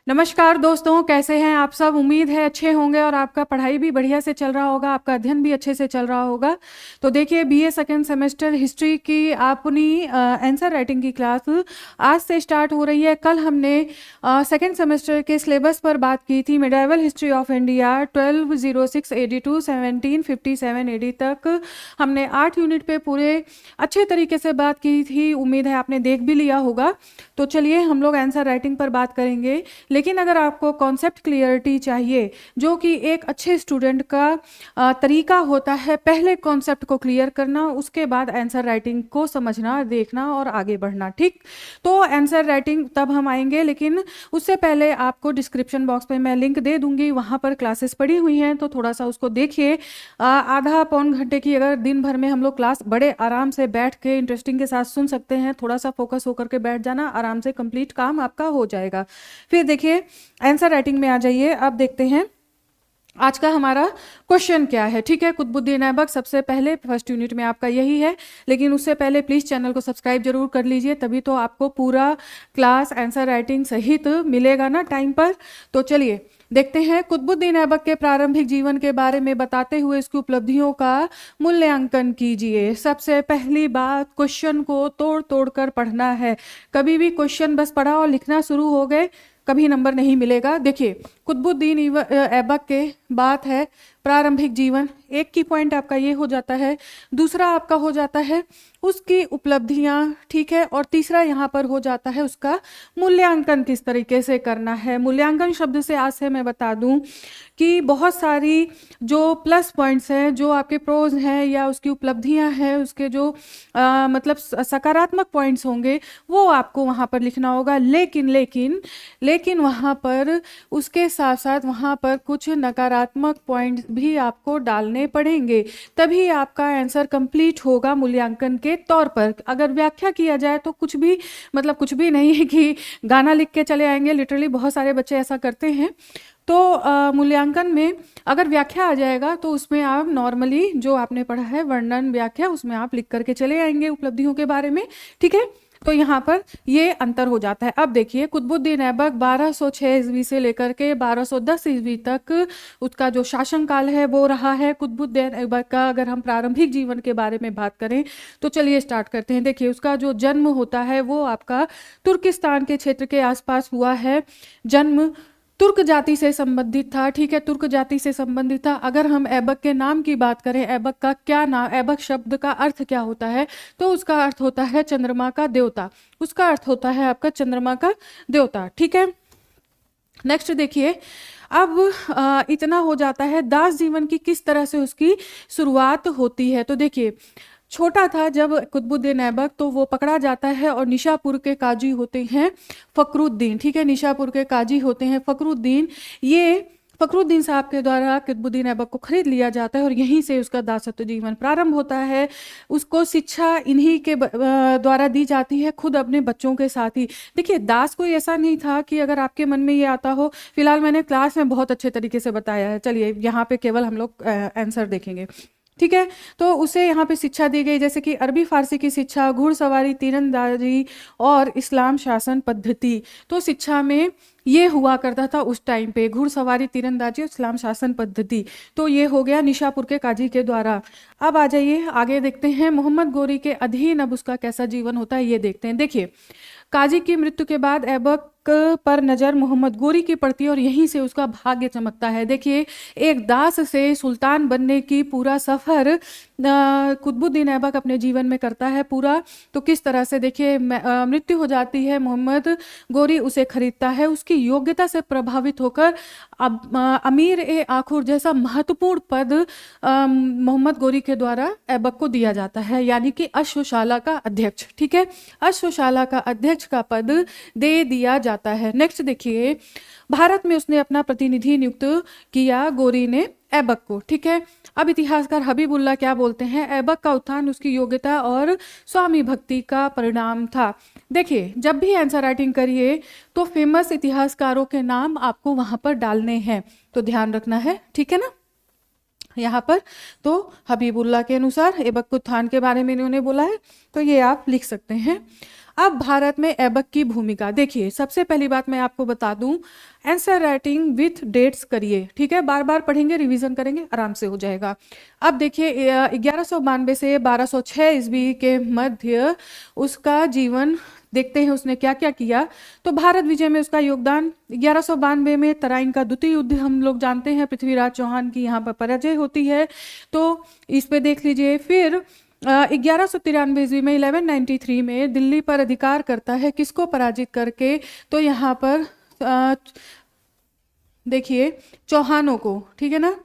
नमस्कार दोस्तों, कैसे हैं आप सब। उम्मीद है अच्छे होंगे और आपका पढ़ाई भी बढ़िया से चल रहा होगा, आपका अध्ययन भी अच्छे से चल रहा होगा। तो देखिए, बीए सेकेंड सेमेस्टर हिस्ट्री की अपनी आंसर राइटिंग की क्लास आज से स्टार्ट हो रही है। कल हमने सेकेंड सेमेस्टर के सिलेबस पर बात की थी। Medieval history of India 1206 AD to 1757 AD तक हमने 8 यूनिट पे पूरे अच्छे तरीके से बात की थी। उम्मीद है आपने देख भी लिया होगा। तो चलिए हम लोग आंसर राइटिंग पर बात करेंगे। लेकिन अगर आपको कॉन्सेप्ट क्लियरिटी चाहिए, जो कि एक अच्छे स्टूडेंट का तरीका होता है, पहले कॉन्सेप्ट को क्लियर करना, उसके बाद आंसर राइटिंग को समझना, देखना और आगे बढ़ना। ठीक, तो आंसर राइटिंग तब हम आएंगे, लेकिन उससे पहले आपको डिस्क्रिप्शन बॉक्स में मैं लिंक दे दूंगी, वहाँ पर क्लासेस पड़ी हुई हैं, तो थोड़ा सा उसको देखिए। आधा पौन घंटे की अगर दिन भर में हम लोग क्लास बड़े आराम से बैठ के इंटरेस्टिंग के साथ सुन सकते हैं। थोड़ा सा फोकस होकर के बैठ जाना, आराम से कंप्लीट काम आपका हो जाएगा। फिर देखिए, आंसर राइटिंग में आ जाइए। अब देखते हैं आज का हमारा क्वेश्चन क्या है। ठीक है, कुतुबुद्दीन ऐबक सबसे पहले फर्स्ट यूनिट में आपका यही है, लेकिन उससे पहले प्लीज़ चैनल को सब्सक्राइब जरूर कर लीजिए, तभी तो आपको पूरा क्लास आंसर राइटिंग सहित मिलेगा ना टाइम पर। तो चलिए देखते हैं। कुतुबुद्दीन ऐबक के प्रारंभिक जीवन के बारे में बताते हुए इसकी उपलब्धियों का मूल्यांकन कीजिए। सबसे पहली बात, क्वेश्चन को तोड़ तोड़ कर पढ़ना है। कभी भी क्वेश्चन बस पढ़ा और लिखना शुरू हो गए, कभी नंबर नहीं मिलेगा। देखिए, कुतुबुद्दीन ऐबक के बात है प्रारंभिक जीवन, एक की पॉइंट आपका ये हो जाता है। दूसरा आपका हो जाता है उसकी उपलब्धियां, ठीक है। और तीसरा यहाँ पर हो जाता है उसका मूल्यांकन किस तरीके से करना है। मूल्यांकन शब्द से आज से मैं बता दूं कि बहुत सारी जो प्लस पॉइंट्स हैं, जो आपके प्रोज हैं या उसकी उपलब्धियां हैं, उसके जो मतलब सकारात्मक पॉइंट्स होंगे, वो आपको वहाँ पर लिखना होगा। लेकिन लेकिन लेकिन वहाँ पर उसके साथ साथ वहाँ पर कुछ नकारात्मक पॉइंट्स भी आपको डालने पड़ेंगे, तभी आपका आंसर कंप्लीट होगा मूल्यांकन के तौर पर। अगर व्याख्या किया जाए तो कुछ भी मतलब कुछ भी नहीं है कि गाना लिख के चले आएंगे। लिटरली बहुत सारे बच्चे ऐसा करते हैं। तो मूल्यांकन में अगर व्याख्या आ जाएगा तो उसमें आप नॉर्मली जो आपने पढ़ा है वर्णन व्याख्या, उसमें आप लिख करके चले आएंगे उपलब्धियों के बारे में। ठीक है, तो यहाँ पर ये अंतर हो जाता है। अब देखिए, कुतुबुद्दीन ऐबक 1206 ईस्वी से लेकर के 1210 ईस्वी तक उसका जो शासनकाल है वो रहा है। कुतुबुद्दीन ऐबक का अगर हम प्रारंभिक जीवन के बारे में बात करें तो चलिए स्टार्ट करते हैं। देखिए, उसका जो जन्म होता है वो आपका तुर्किस्तान के क्षेत्र के आसपास हुआ है। जन्म तुर्क जाति से संबंधित था। ठीक है, तुर्क जाति से संबंधित था। अगर हम ऐबक के नाम की बात करें, ऐबक का क्या नाम, ऐबक शब्द का अर्थ क्या होता है, तो उसका अर्थ होता है चंद्रमा का देवता। उसका अर्थ होता है आपका चंद्रमा का देवता। ठीक है, नेक्स्ट देखिए। अब इतना हो जाता है। दास जीवन की किस तरह से उसकी शुरुआत होती है, तो देखिए, छोटा था जब कुतुबुद्दीन ऐबक, तो वो पकड़ा जाता है और निशापुर के काजी होते हैं फखरुद्दीन। ठीक है, निशापुर के काजी होते हैं फखरुद्दीन। ये फखरुद्दीन साहब के द्वारा कुतुबुद्दीन ऐबक को खरीद लिया जाता है और यहीं से उसका दासत्व जीवन प्रारंभ होता है। उसको शिक्षा इन्हीं के द्वारा दी जाती है, खुद अपने बच्चों के साथ ही। देखिए, दास कोई ऐसा नहीं था कि अगर आपके मन में ये आता हो। फिलहाल मैंने क्लास में बहुत अच्छे तरीके से बताया है, चलिए यहाँ पे केवल हम लोग आंसर देखेंगे। ठीक है, तो उसे यहाँ पे शिक्षा दी गई, जैसे कि अरबी फारसी की शिक्षा, घुड़सवारी, तीरंदाजी और इस्लाम शासन पद्धति। तो शिक्षा में ये हुआ करता था उस टाइम पे, घुड़सवारी, तीरंदाजी और इस्लाम शासन पद्धति। तो ये हो गया निशापुर के काजी के द्वारा। अब आ जाइए आगे देखते हैं। मोहम्मद गोरी के अधीन अब उसका कैसा जीवन होता है ये देखते हैं। देखिए, काजी की मृत्यु के बाद ऐबक पर नजर मोहम्मद गोरी की पड़ती है और यहीं से उसका भाग्य चमकता है। देखिए, एक दास से सुल्तान बनने की पूरा सफर कुतुबुद्दीन ऐबक अपने जीवन में करता है पूरा। तो किस तरह से, देखिए, मृत्यु हो जाती है, मोहम्मद गोरी उसे खरीदता है। उसकी योग्यता से प्रभावित होकर अमीर ए आखुर जैसा महत्वपूर्ण पद मोहम्मद गोरी के द्वारा ऐबक को दिया जाता है, यानी कि अश्वशाला का अध्यक्ष। ठीक है, अश्वशाला का अध्यक्ष का पद दे दिया जाता है। नेक्स्ट देखिए, भारत में उसने अपना प्रतिनिधि नियुक्त किया गोरी ने ऐबक को। ठीक है, अब इतिहासकार हबीबुल्लाह क्या बोलते हैं, ऐबक का उत्थान उसकी योग्यता और स्वामी भक्ति का परिणाम था। देखिए, जब भी आंसर राइटिंग करिए तो फेमस इतिहासकारों के नाम आपको वहां पर डालने हैं, तो ध्यान रखना है। ठीक है ना, यहाँ पर तो हबीबुल्लाह के अनुसार ऐबक के उत्थान के बारे में इन्होंने बोला है, तो ये आप लिख सकते हैं। अब भारत में ऐबक की भूमिका देखिए, सबसे पहली बात मैं आपको बता दूं, आंसर राइटिंग विथ डेट्स करिए, ठीक है, बार बार पढ़ेंगे, रिवीजन करेंगे, आराम से हो जाएगा। अब देखिए 1192 से 1206 ईस्वी के मध्य उसका जीवन देखते हैं, उसने क्या क्या किया। तो भारत विजय में उसका योगदान, 1192 में तराइन का द्वितीय युद्ध हम लोग जानते हैं, पृथ्वीराज चौहान की यहाँ पर पराजय होती है, तो इस पे देख लीजिए। फिर 1193 ईस्वी में 1193 में दिल्ली पर अधिकार करता है, किसको पराजित करके, तो यहाँ पर देखिए चौहानों को, ठीक है ना,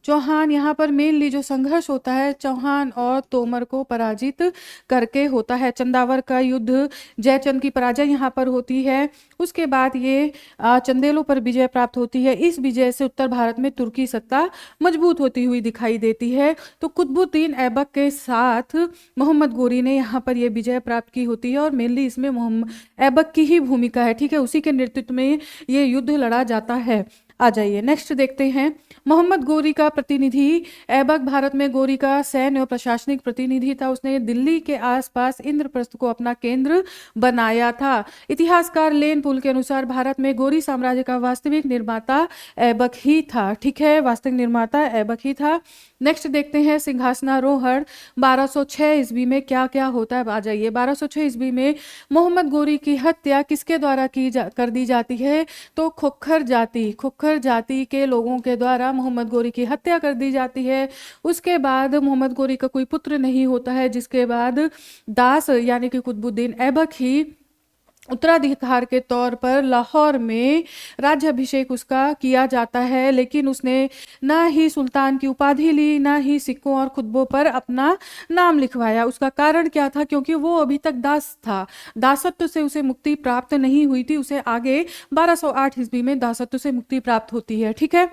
चौहान यहाँ पर मेनली जो संघर्ष होता है चौहान और तोमर को पराजित करके होता है। चंदावर का युद्ध, जयचंद की पराजय यहाँ पर होती है। उसके बाद ये चंदेलों पर विजय प्राप्त होती है। इस विजय से उत्तर भारत में तुर्की सत्ता मजबूत होती हुई दिखाई देती है। तो कुतुबुद्दीन ऐबक के साथ मोहम्मद गोरी ने यहाँ पर यह विजय प्राप्त की होती है और मेनली इसमें मोहम्मद ऐबक की ही भूमिका है, ठीक है, उसी के नेतृत्व में ये युद्ध लड़ा जाता है। आ जाइए नेक्स्ट देखते हैं, मोहम्मद गोरी का प्रतिनिधि। ऐबक भारत में गोरी का सैन्य और प्रशासनिक प्रतिनिधि था। उसने दिल्ली के आसपास इंद्रप्रस्थ को अपना केंद्र बनाया था। इतिहासकार लेन पुल के अनुसार भारत में गोरी साम्राज्य का वास्तविक निर्माता ऐबक ही था, ठीक है, वास्तविक निर्माता ऐबक ही था। नेक्स्ट देखते हैं सिंहासनारोहण 1206 ईस्वी में क्या क्या होता है। आ जाइए 1206 ईस्वी में मोहम्मद गोरी की हत्या किसके द्वारा कर दी जाती है, तो खोखर जाति के लोगों के द्वारा मोहम्मद गोरी की हत्या कर दी जाती है। उसके बाद मोहम्मद गोरी का कोई पुत्र नहीं होता है, जिसके बाद दास यानी कि कुतुबुद्दीन ऐबक ही उत्तराधिकार के तौर पर लाहौर में राज्याभिषेक उसका किया जाता है। लेकिन उसने ना ही सुल्तान की उपाधि ली, ना ही सिक्कों और खुतबों पर अपना नाम लिखवाया। उसका कारण क्या था, क्योंकि वो अभी तक दास था, दासत्व से उसे मुक्ति प्राप्त नहीं हुई थी। उसे आगे 1208 ईस्वी में दासत्व से मुक्ति प्राप्त होती है, ठीक है।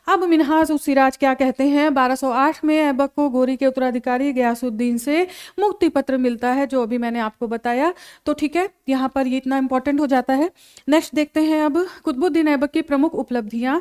अब मिन्हाज उस सिराज क्या कहते हैं, 1208 में ऐबक को गोरी के उत्तराधिकारी गयासुद्दीन से मुक्ति पत्र मिलता है, जो अभी मैंने आपको बताया। तो ठीक है, यहाँ पर ये इतना इंपॉर्टेंट हो जाता है। नेक्स्ट देखते हैं अब कुतुबुद्दीन ऐबक की प्रमुख उपलब्धियां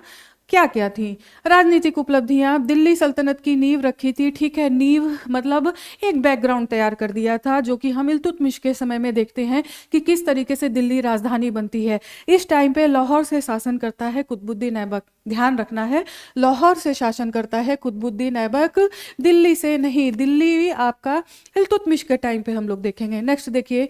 क्या क्या थी। राजनीतिक उपलब्धियां, दिल्ली सल्तनत की नींव रखी थी, ठीक है, नींव मतलब एक बैकग्राउंड तैयार कर दिया था, जो कि हम इल्तुतमिश के समय में देखते हैं कि किस तरीके से दिल्ली राजधानी बनती है। इस टाइम पे लाहौर से शासन करता है कुतुबुद्दीन ऐबक, ध्यान रखना है, लाहौर से शासन करता है कुतुबुद्दीन ऐबक, दिल्ली से नहीं। दिल्ली आपका इल्तुतमिश के टाइम पे हम लोग देखेंगे। नेक्स्ट देखिए,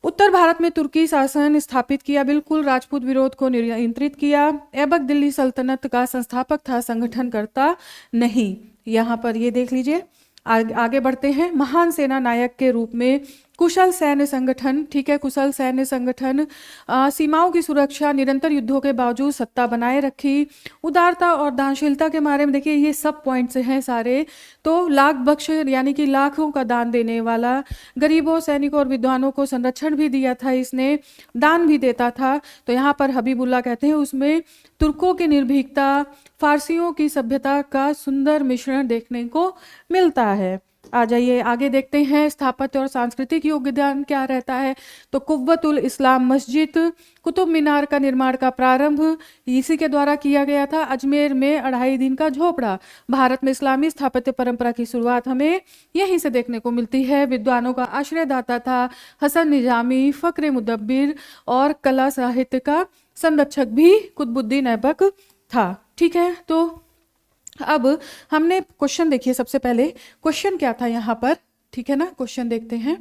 उत्तर भारत में तुर्की शासन स्थापित किया, बिल्कुल राजपूत विरोध को नियंत्रित किया। ऐबक दिल्ली सल्तनत का संस्थापक था, संगठनकर्ता नहीं। यहाँ पर ये देख लीजिए। आगे बढ़ते हैं, महान सेना नायक के रूप में कुशल सैन्य संगठन, ठीक है, कुशल सैन्य संगठन, सीमाओं की सुरक्षा, निरंतर युद्धों के बावजूद सत्ता बनाए रखी, उदारता और दानशीलता के बारे में देखिए, ये सब पॉइंट्स हैं सारे। तो लाख बख्श यानी कि लाखों का दान देने वाला, गरीबों, सैनिकों और विद्वानों को संरक्षण भी दिया था, इसने दान भी देता था। तो यहाँ पर हबीबुल्ला कहते हैं उसमें तुर्कों की निर्भीकता, फारसियों की सभ्यता का सुंदर मिश्रण देखने को मिलता है। आ जाइए आगे देखते हैं, स्थापत्य और सांस्कृतिक योगदान क्या रहता है। तो कुव्वतुल इस्लाम मस्जिद, कुतुब मीनार का निर्माण का प्रारंभ इसी के द्वारा किया गया था। अजमेर में 2.5 दिन का झोपड़ा, भारत में इस्लामी स्थापत्य परंपरा की शुरुआत हमें यहीं से देखने को मिलती है। विद्वानों का आश्रयदाता था हसन निजामी, फक्र मुदब्बिर और कला साहित्य का संरक्षक भी कुतुबुद्दीन ऐबक था, ठीक है। तो अब हमने क्वेश्चन देखिए, सबसे पहले क्वेश्चन क्या था यहाँ पर, ठीक है ना, क्वेश्चन देखते हैं।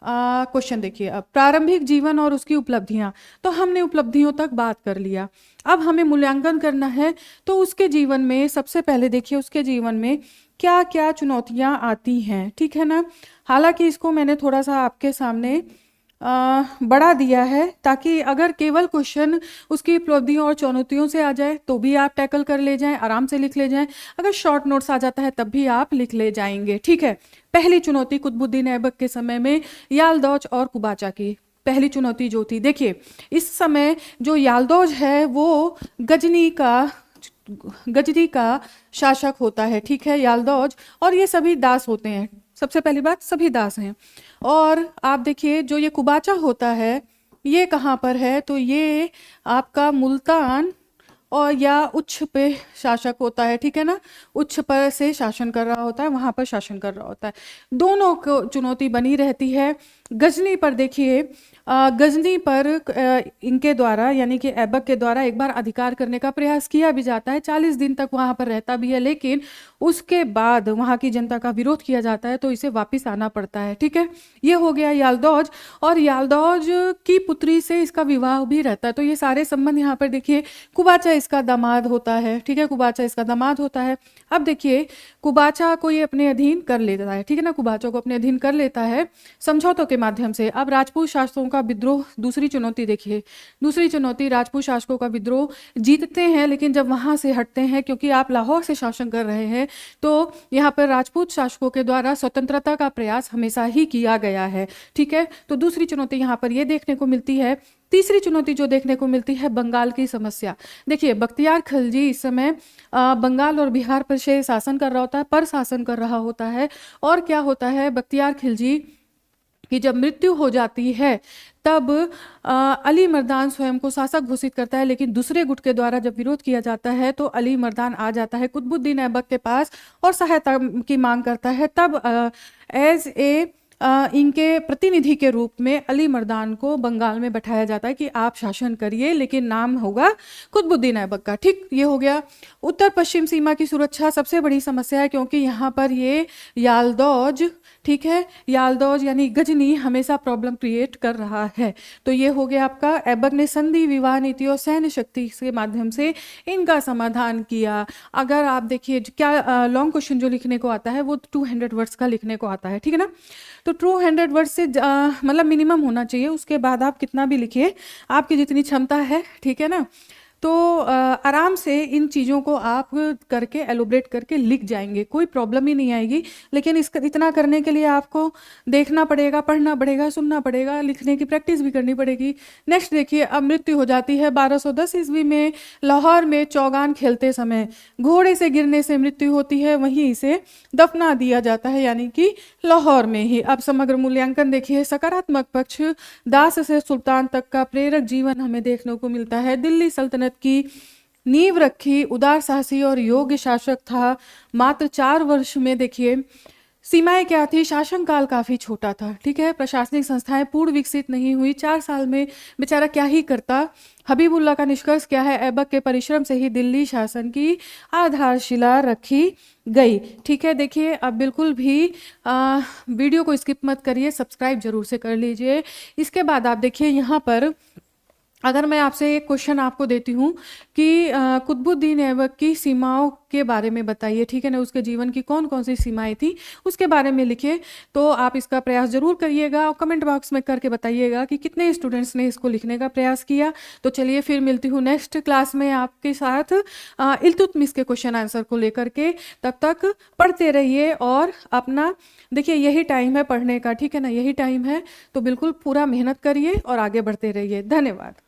क्वेश्चन देखिए, अब प्रारंभिक जीवन और उसकी उपलब्धियां, तो हमने उपलब्धियों तक बात कर लिया। अब हमें मूल्यांकन करना है, तो उसके जीवन में सबसे पहले देखिए उसके जीवन में क्या क्या चुनौतियां आती हैं, ठीक है ना। हालांकि इसको मैंने थोड़ा सा आपके सामने बढ़ा दिया है, ताकि अगर केवल क्वेश्चन उसकी उपलब्धियों और चुनौतियों से आ जाए तो भी आप टैकल कर ले जाएं, आराम से लिख ले जाएं। अगर शॉर्ट नोट्स आ जाता है तब भी आप लिख ले जाएंगे, ठीक है। पहली चुनौती कुतुबुद्दीन ऐबक के समय में यालदौज और कुबाचा की पहली चुनौती जो थी, देखिए इस समय जो यालदौज है वो गजनी का शासक होता है, ठीक है, यालदौज, और ये सभी दास होते हैं। सबसे पहली बात, सभी दास हैं। और आप देखिए जो ये कुबाचा होता है ये कहाँ पर है, तो ये आपका मुल्तान और या उच्च पे शासक होता है, ठीक है ना, उच्च पर से शासन कर रहा होता है, वहाँ पर शासन कर रहा होता है, दोनों को चुनौती बनी रहती है। गजनी पर देखिए, गजनी पर इनके द्वारा यानी कि ऐबक के द्वारा एक बार अधिकार करने का प्रयास किया भी जाता है, 40 दिन तक वहाँ पर रहता भी है, लेकिन उसके बाद वहाँ की जनता का विरोध किया जाता है तो इसे वापस आना पड़ता है, ठीक है। ये हो गया याल्दौज, और याल्दौज की पुत्री से इसका विवाह भी रहता है। तो ये सारे संबंध यहाँ पर देखिए, कुबाचा इसका दामाद होता है, ठीक है, कुबाचा इसका दामाद होता है। अब देखिए कुबाचा को ये अपने अधीन कर लेता है, ठीक है ना, कुबाचा को अपने अधीन कर लेता है समझौतों के माध्यम से। अब राजपूत शासकों का विद्रोह, दूसरी चुनौती देखिए, दूसरी चुनौती, राजपूत शासकों का विद्रोह जीतते हैं, लेकिन जब वहां से हटते हैं, क्योंकि आप लाहौर से शासन कर रहे हैं, तो यहाँ पर राजपूत शासकों के द्वारा स्वतंत्रता का प्रयास हमेशा ही किया गया है, ठीक है। तो दूसरी चुनौती यहाँ पर ये देखने को मिलती है। तीसरी चुनौती जो देखने को मिलती है, बंगाल की समस्या। देखिए बख्तियार खिलजी इस समय बंगाल और बिहार पर से शासन कर रहा होता है, पर शासन कर रहा होता है, और क्या होता है, बख्तियार खिलजी की जब मृत्यु हो जाती है तब अली मर्दान स्वयं को शासक घोषित करता है, लेकिन दूसरे गुट के द्वारा जब विरोध किया जाता है तो अली मर्दान आ जाता है कुतुबुद्दीन ऐबक के पास और सहायता की मांग करता है। तब एज ए इनके प्रतिनिधि के रूप में अली मर्दान को बंगाल में बैठाया जाता है कि आप शासन करिए, लेकिन नाम होगा कुतुबुद्दीन ऐबक का, ठीक। ये हो गया। उत्तर पश्चिम सीमा की सुरक्षा सबसे बड़ी समस्या है, क्योंकि यहाँ पर ये याल्दौज, ठीक है, याल्दौज यानी गजनी हमेशा प्रॉब्लम क्रिएट कर रहा है। तो ये हो गया आपका, ऐबक ने संधि, विवाह नीति और सैन्य शक्ति के माध्यम से इनका समाधान किया। अगर आप देखिए क्या लॉन्ग क्वेश्चन जो लिखने को आता है वो 200 वर्ड्स का लिखने को आता है, ठीक है ना। तो 200 वर्ड से मतलब मिनिमम होना चाहिए, उसके बाद आप कितना भी लिखिए, आपकी जितनी क्षमता है, ठीक है ना। तो आराम से इन चीज़ों को आप करके एलोब्रेट करके लिख जाएंगे, कोई प्रॉब्लम ही नहीं आएगी। लेकिन इसका इतना करने के लिए आपको देखना पड़ेगा, पढ़ना पड़ेगा, सुनना पड़ेगा, लिखने की प्रैक्टिस भी करनी पड़ेगी। नेक्स्ट देखिए, अब मृत्यु हो जाती है 1210 ईस्वी में लाहौर में चौगान खेलते समय, घोड़े से गिरने से मृत्यु होती है, वहीं इसे दफना दिया जाता है, यानी कि लाहौर में ही। अब समग्र मूल्यांकन देखिए, सकारात्मक पक्ष, दास से सुल्तान तक का प्रेरक जीवन हमें देखने को मिलता है। दिल्ली सल्तनत की नींव रखी, उदार साहसी और योग्य शासक था। मात्र 4 वर्ष में देखिए सीमाएं क्या थी, शासन काल काफी छोटा था, ठीक है, प्रशासनिक संस्थाएं पूर्ण विकसित नहीं हुई, 4 साल में बेचारा क्या ही करता। हबीबुल्ला का निष्कर्ष क्या है, ऐबक के परिश्रम से ही दिल्ली शासन की आधारशिला रखी गई, ठीक है। देखिए अब बिल्कुल भी वीडियो को स्किप मत करिए, सब्सक्राइब जरूर से कर लीजिए। इसके बाद आप देखिए यहाँ पर, अगर मैं आपसे एक क्वेश्चन आपको देती हूँ कि कुतुबुद्दीन ऐबक की सीमाओं के बारे में बताइए, ठीक है ना, उसके जीवन की कौन कौन सी सीमाएं थी उसके बारे में लिखिए, तो आप इसका प्रयास जरूर करिएगा और कमेंट बॉक्स में करके बताइएगा कि कितने स्टूडेंट्स ने इसको लिखने का प्रयास किया। तो चलिए फिर मिलती हूँ नेक्स्ट क्लास में आपके साथ इल्तुतमिश के क्वेश्चन आंसर को लेकर के। तब तक पढ़ते रहिए और अपना, देखिए यही टाइम है पढ़ने का, ठीक है ना, यही टाइम है, तो बिल्कुल पूरा मेहनत करिए और आगे बढ़ते रहिए। धन्यवाद।